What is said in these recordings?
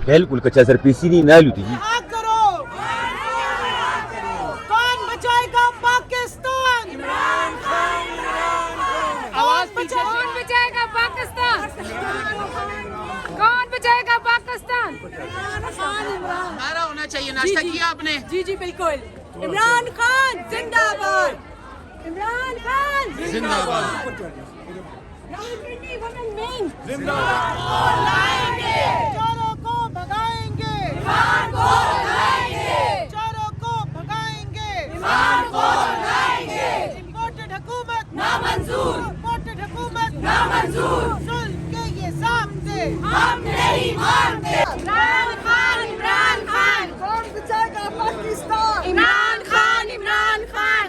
بالکل کچا سر پیسی نہیں نہ لوٹی جی کون بچائے گا پاکستان؟ کون بچائے گا پاکستان؟ کون بچائے گا پاکستان؟ نعرہ ہونا چاہیے. ناشتہ کیا آپ نے؟ جی جی بالکل. عمران خان زندہ باد. عمران خان زندہ باد. زندہ باد. لائیں گے چوروں کو بھگائیں گے. ایمان کو لائیں گے چوروں کو بھگائیں گے. ایمان کو لائیں گے. امپورٹڈ حکومت نامنظور. امپورٹڈ حکومت نامنظور. سن کے یہ ضابطے ہم نہیں مانتے. عمران خان عمران خان. کون بچائے گا پاکستان؟ عمران خان عمران خان.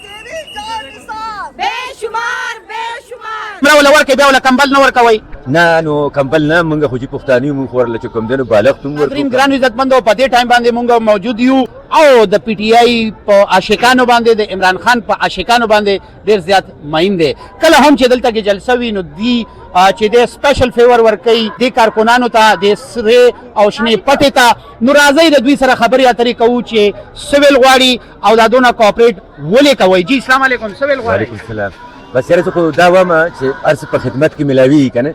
تیری جان نثار بے شمار بے شمار. مرا ولور کې بیا ول کمبل نه ورکوي. نه نو کمبل نه مونږ خو چې پښتاني مو خور لچ کوم دنو بالغ تم حاضرین ګران عزتمندو په دې ټایم باندې مونږ موجود یو او د پی ټی آی په عاشقانو باندې د عمران خان په عاشقانو باندې ډیر زیات ماین دي. کله هم چې دلته کې جلسه وي نو دی چې د سپیشل فیور ورکوي د کارکونانو ته د سره او شنه پټه ته نو راځي د دوی سره خبرې اترې کوو چې سویل غواړي او دا دونه کوآپریټ ولې کوي. جی السلام علیکم. سویل غواړي. وعلیکم السلام. بس یاره خو دا واما چې ارس په خدمت کې ملاوي کنه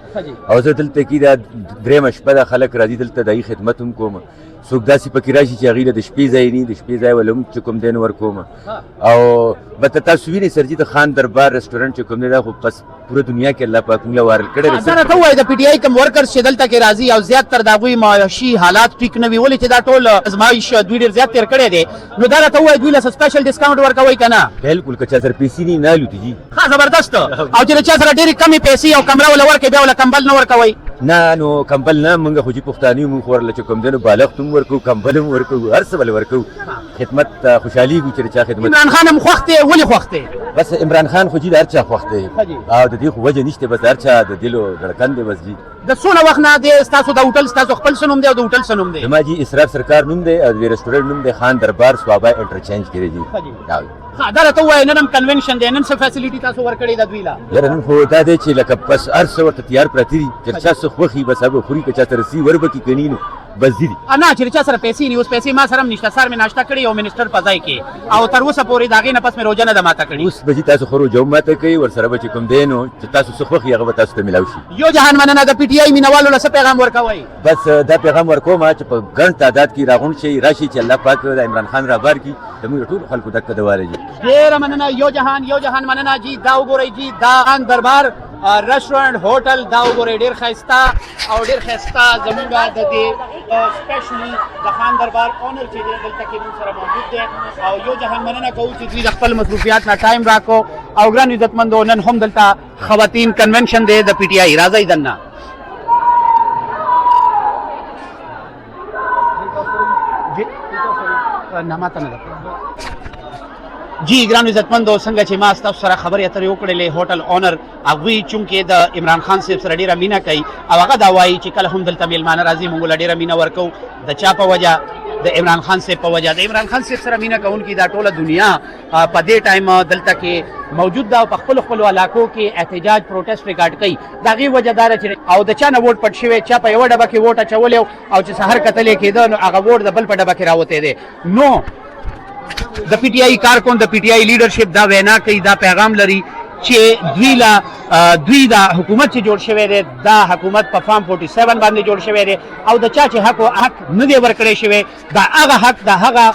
او زه دلته کې دا درېمه شپه د خلک راځي دلته دای خدمت هم کوم. څوک داسې پکې راشي چې هغې له د شپې ځای نه د شپې ځای ول هم چې کوم دی نه ورکوم. او بته تاسو وینئ سر جي د خان دربار رسټورنټ چې کوم دی دا خو بس پوره دنیا کې الله پاک موږ له وارل کړی. دا راته ووایه د پی ټی آی کوم ورکرز چې دلته کې راځي او زیاتتر د هغوی معاشي حالات ټیک نه وي ولې چې دا ټول ازمایش دوی ډېر زیات تېر کړی دی نو دا راته ووایه دوی له سپیشل ډسکاونټ ورکوئ که نه؟ بالکل که چا سره پیسې نه نه لوټي جي. ښه زبردست. او چې د چا سره ډېرې کمې پیسې او کمره ول ورکوي بیا ول کمبل نه ورکوئ؟ نه نو کمبل نه مونږ خو چې پښتاني مو خور لچ کوم دنو بالغ تم ورکو کمبل هم ورکو هر څه ول ورکو. خدمت خوشحالي ګو چې چا خدمت. عمران خان هم خوښ دی ولې خوښ دی؟ بس عمران خان خو جي د هر چا خوښ دی او د دې خو وجه نشته بس هر چا د دلو دړکن دی بس جي. د څونه وخت نه دی ستاسو د هوټل ستاسو خپل څه نوم دی او د هوټل څه نوم دی؟ زما جي اسراف سرکار نوم دی او د رسټورنټ نوم دی خان دربار سوابا انټرچینج کړی جي. ها دا راته ووایه نن هم کنونشن دی نن څه فیسیلیټي تاسو ورکړې ده دوی له؟ یاره نن خو دا دی چې لکه بس هر څه ورته تیار پراته دي چې چا څه خوښي بس هغه خوري که چا ته رسي ور به کي کني نو بس دي نه چې چا سره پیسې نه اوس پیسې ما سره هم نشته. سر مې ناشته کړې او منسټر په ځای کې او تر اوسه پورې د هغې نه پس مې روژه نه ده ماته کړې. اوس به جي تاسو خو روژه هم ماته کوي ورسره به چې کوم دی نو چې تاسو څه خوښي هغه به تاسو ته میلاو شي. یو جهان مننه د پی ټی آی مینوالو له څه پیغام ورکوئ؟ بس دا پیغام ورکوم چې په ګڼ تعداد کې راغونډ شي راشي چې الله پاک د عمران خان رابار کړي زموږ ټولو خلکو دکه دواله جي. ډېره مننه. یو جهان مننه جي. دا وګورئ جي دا خان دربار ریسټورنټ هوټل دا وګورئ ډېر ښایسته او ډېر ښایسته زموږ د دې سپیشلي د خان دربار اونر چې دی دلته کې موږ سره موجود دی او یو جهان مننه کوو چې دوی د خپل مصروفیات نه ټایم راکړو او ګران عزتمندو نن هم دلته خواتین کنونشن دی د پی ټی آی. راځئ دننه. جی ګران عزتمندو څنګه چې ما ستاسو سره خبرې اترې وکړلې هوټل اونر هغوی چونکې د عمران خان صاحب سره ډېره مینه کوي او هغه دا وایي چې کله هم دلته میلمانه راځي موږ له ډېره مینه ورکوو د چا په وجه د عمران خان صاحب په وجه. د عمران خان صاحب سره مینه کوونکي دا ټوله دنیا په دې ټایم دلته کې موجود ده او په خپلو علاقو کې احتجاج پروټیسټ ریکارډ کوي. د هغې وجه دا ده چې او د چا نه ووټ پټ شوی چا په یوه ډبه کې ووټ اچولی او چې سهار کتلی کېده نو هغه ووټ د بل په ډبه کې راوتی دی. نو د پی ټی آی کارکون د پی ټی آی لیډرشپ دا وینا کوي دا پیغام لري چې دوی دا حکومت چې جوړ شوی دی دا حکومت په فارم 47 باندې جوړ شوی دی او د چا چې حق نه دی ورکړی شوی دا هغه حق د هغه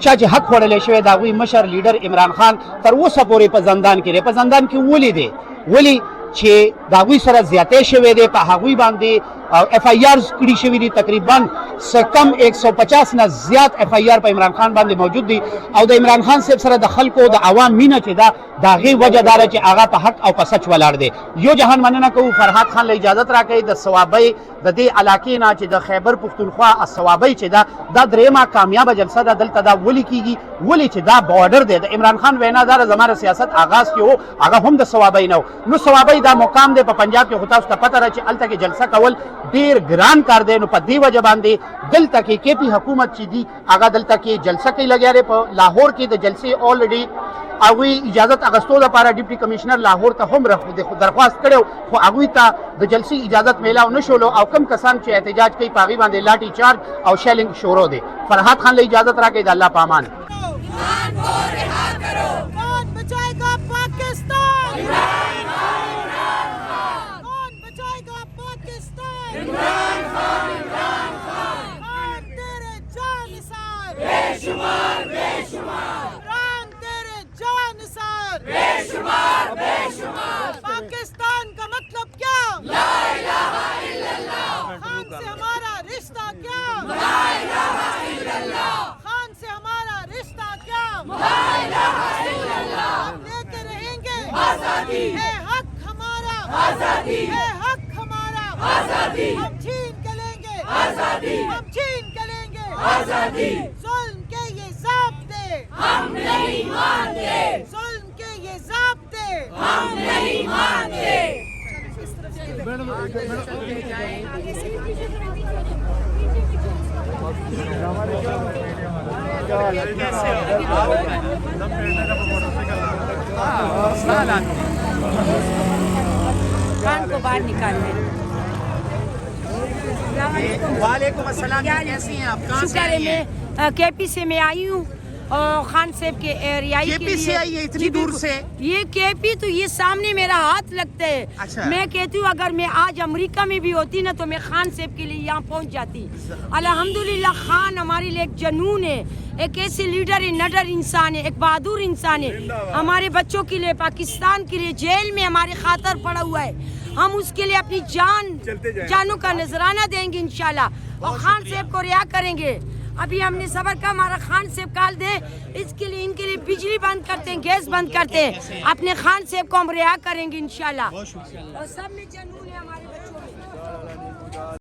چا چې حق خوړلی شوی د هغوی مشر لیډر عمران خان تر اوسه پورې په زندان کې دی. په زندان کې ولې دی؟ ولې چې د هغوی سره زیاتی شوی دی په هغوی باندې ایف آئی آرز کړي شوي دي تقریبا څه کم 150 نه زیات ایف آئی آر په عمران خان باندې موجود دي او د عمران خان صاحب سره د خلکو د عوام مینه چې ده د هغې وجه دا ده چې هغه په حق او په سچ ولاړ دی. یو جهان مننه کوو فرهاد خان له اجازت راکوي د صوابۍ د دې علاقې نه چې د خیبر پښتونخوا صوابۍ چې ده دا درېیمه کامیابه جلسه ده دلته دا ولې کېږي ولې چې دا بارډر دی د عمران خان وینا دا زما د سیاست آغاز کې و هغه هم د صوابۍ نه و. نو صوابۍ دا مقام دی په پنجاب کې خو تاسو ته پته ده چې هلته کې جلسه کول ډیر ګران کار دی. نو په دې وجه باندې دلته کې کے پی حکومت چې دي هغه دلته کې جلسه کوي لګیا دی. په لاهور کې د جلسې آلریډي هغوی اجازت اغستو لپاره ډیپټي کمشنر لاهور ته هم درخواست کړی خو هغوی ته د جلسې اجازت میلاو نه شولو او کم کسان چې احتجاج کوي په هغې باندې لاټي چارج او شیلنګ شروع دی. فرحات خان له اجازت راکړئ د الله په امان. کون بچائے گا پاکستان؟ کون بچائے گا پاکستان؟ خان تیرے جانثار بے شمار بے شمار، خان تیرے جانثار بے شمار بے شمار. پاکستان کا مطلب کیا؟ لا الہ الا اللہ. خان سے ہمارا رشتہ کیا؟ لا الہ الا اللہ. خان سے ہمارا رشتہ کیا؟ لا الہ الا اللہ. ہم لیتے رہیں گے آزادی، ہے حق ہمارا آزادی، ہے حق ہمارا آزادی. ہم چھین کے لیں گے آزادی، ہم چھین کے لیں گے آزادی. ظلم کے یہ ضابطے ہم نہیں مانتے، ظلم کے یہ ضابطے ہم نہیں مانتے. خان کو باہر نکالنے. وعلیکم السلام. کیسی ہیں آپ؟ کہاں سے شکر ہے آئی ہیں؟ میں کے پی سے میں آئی ہوں اور خان صاحب کے رہائی کے کے پی سے لیے. آئی ہے اتنی جی دور بالکل. سے؟ یہ کے پی تو یہ سامنے میرا ہاتھ لگتا ہے. اچھا. میں کہتی ہوں اگر میں آج امریکہ میں بھی ہوتی نا تو میں خان صاحب کے لیے یہاں پہنچ جاتی. الحمدللہ خان ہمارے لیے ایک جنون ہے، ایک ایسے لیڈر ہے، نڈر انسان ہے، ایک بہادر انسان ہے. ہمارے بچوں کے لیے، پاکستان کے لیے جیل میں ہمارے خاطر پڑا ہوا ہے. ہم اس کے لیے اپنی جانوں کا نذرانہ دیں گے انشاءاللہ اور خان صاحب کو رہا کریں گے. ابھی ہم نے صبر کا ہمارا خان صاحب کال دیں اس کے لیے، ان کے لیے بجلی بند کرتے ہیں، گیس بند کرتے ہیں. اپنے خان صاحب کو ہم رہا کریں گے انشاءاللہ. اور سب میں جنون